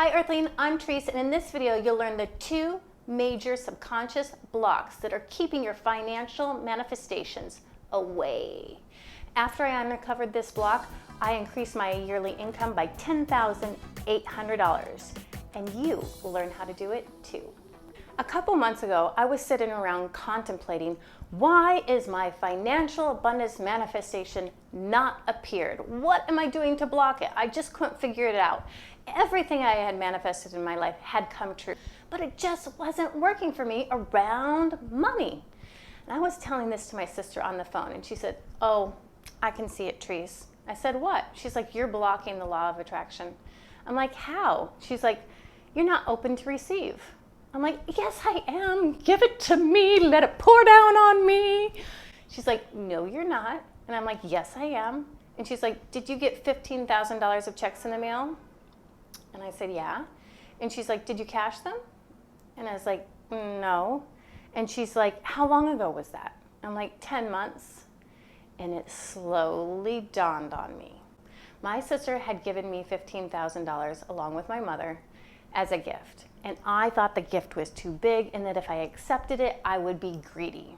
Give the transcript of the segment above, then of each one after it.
Hi Earthling, I'm Trice, and in this video you'll learn the 2 major subconscious blocks that are keeping your financial manifestations away. After I uncovered this block, I increased my yearly income by $10,800, and you will learn how to do it too. A couple months ago, I was sitting around contemplating, why is my financial abundance manifestation not appeared? What am I doing to block it? I just couldn't figure it out. Everything I had manifested in my life had come true, but it just wasn't working for me around money. And I was telling this to my sister on the phone, and she said, "Oh, I can see it, Trice." I said, "What?" She's like, "You're blocking the law of attraction." I'm like, "How?" She's like, "You're not open to receive." I'm like, "Yes, I am. Give it to me. Let it pour down on me." She's like, "No, you're not." And I'm like, "Yes, I am." And she's like, "Did you get $15,000 of checks in the mail?" And I said, "Yeah." And she's like, "Did you cash them?" And I was like, "No." And she's like, "How long ago was that?" I'm like, 10 months. And it slowly dawned on me. My sister had given me $15,000 along with my mother as a gift. And I thought the gift was too big and that if I accepted it, I would be greedy.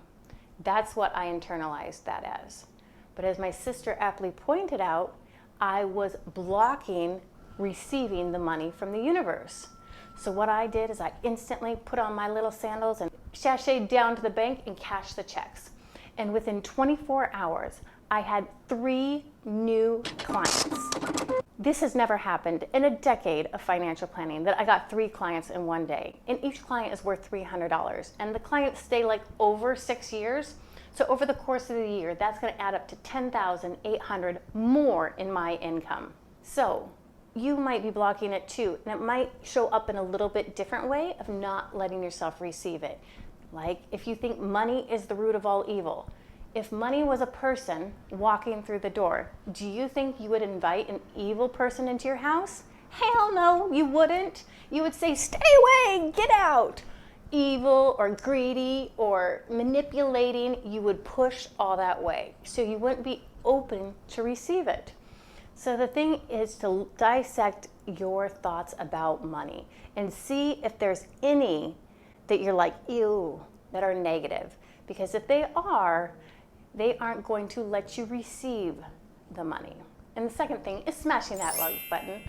That's what I internalized that as. But as my sister aptly pointed out, I was blocking receiving the money from the universe. So what I did is I instantly put on my little sandals and sashayed down to the bank and cashed the checks. And within 24 hours, I had 3 new clients. This has never happened in a decade of financial planning that I got 3 clients in one day. And each client is worth $300. And the clients stay like over 6 years. So over the course of the year, that's going to add up to $10,800 more in my income. So you might be blocking it too. And it might show up in a little bit different way of not letting yourself receive it. Like if you think money is the root of all evil. If money was a person walking through the door, do you think you would invite an evil person into your house? Hell no, you wouldn't. You would say, "Stay away, get out." Evil or greedy or manipulating, you would push all that way. So you wouldn't be open to receive it. So the thing is to dissect your thoughts about money and see if there's any that you're like, ew, that are negative. Because if they aren't going to let you receive the money. And the second thing is smashing that like button.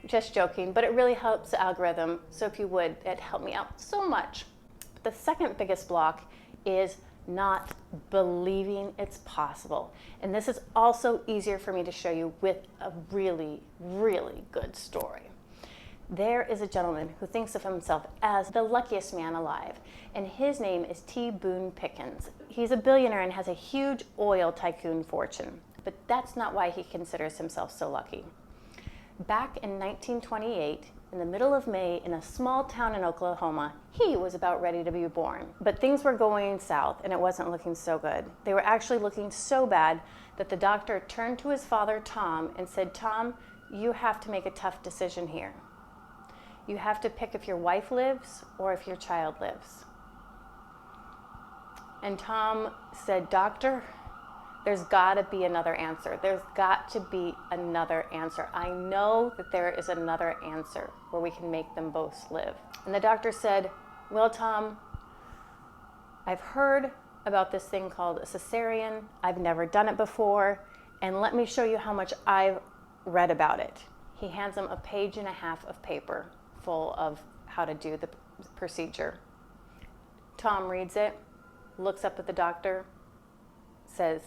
Just joking, but it really helps the algorithm. So if you would, it'd help me out so much. But the second biggest block is not believing it's possible. And this is also easier for me to show you with a really, really good story. There is a gentleman who thinks of himself as the luckiest man alive, and his name is T. Boone Pickens. He's a billionaire and has a huge oil tycoon fortune, but that's not why he considers himself so lucky. Back in 1928, in the middle of May, in a small town in Oklahoma, he was about ready to be born. But things were going south, and it wasn't looking so good. They were actually looking so bad that the doctor turned to his father, Tom, and said, "Tom, you have to make a tough decision here. You have to pick if your wife lives or if your child lives." And Tom said, "Doctor, there's got to be another answer. There's got to be another answer. I know that there is another answer where we can make them both live." And the doctor said, "Well, Tom, I've heard about this thing called a cesarean. I've never done it before, and let me show you how much I've read about it." He hands him a 1.5 pages of paper full of how to do the procedure. Tom reads it, looks up at the doctor, says,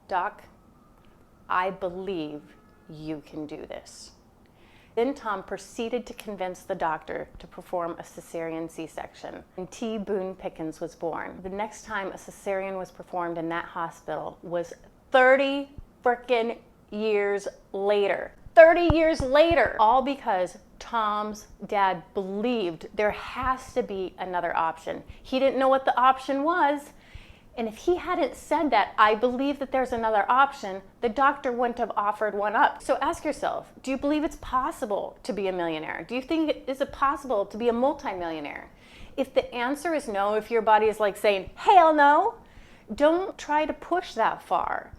"Doc, I believe you can do this." Then Tom proceeded to convince the doctor to perform a cesarean C-section, and T. Boone Pickens was born. The next time a cesarean was performed in that hospital was 30 frickin' years later. 30 years later, all because Tom's dad believed there has to be another option. He didn't know what the option was. And if he hadn't said that, "I believe that there's another option," the doctor wouldn't have offered one up. So ask yourself, do you believe it's possible to be a millionaire? Do you think, is it possible to be a multimillionaire? If the answer is no, if your body is like saying, "Hell no," don't try to push that far.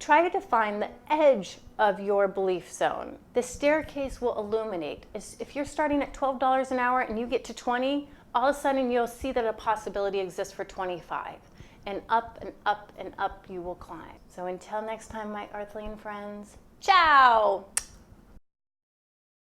Try to define the edge of your belief zone. The staircase will illuminate. If you're starting at $12 an hour and you get to 20, all of a sudden you'll see that a possibility exists for 25. And up and up and up you will climb. So until next time, my Earthling friends, ciao!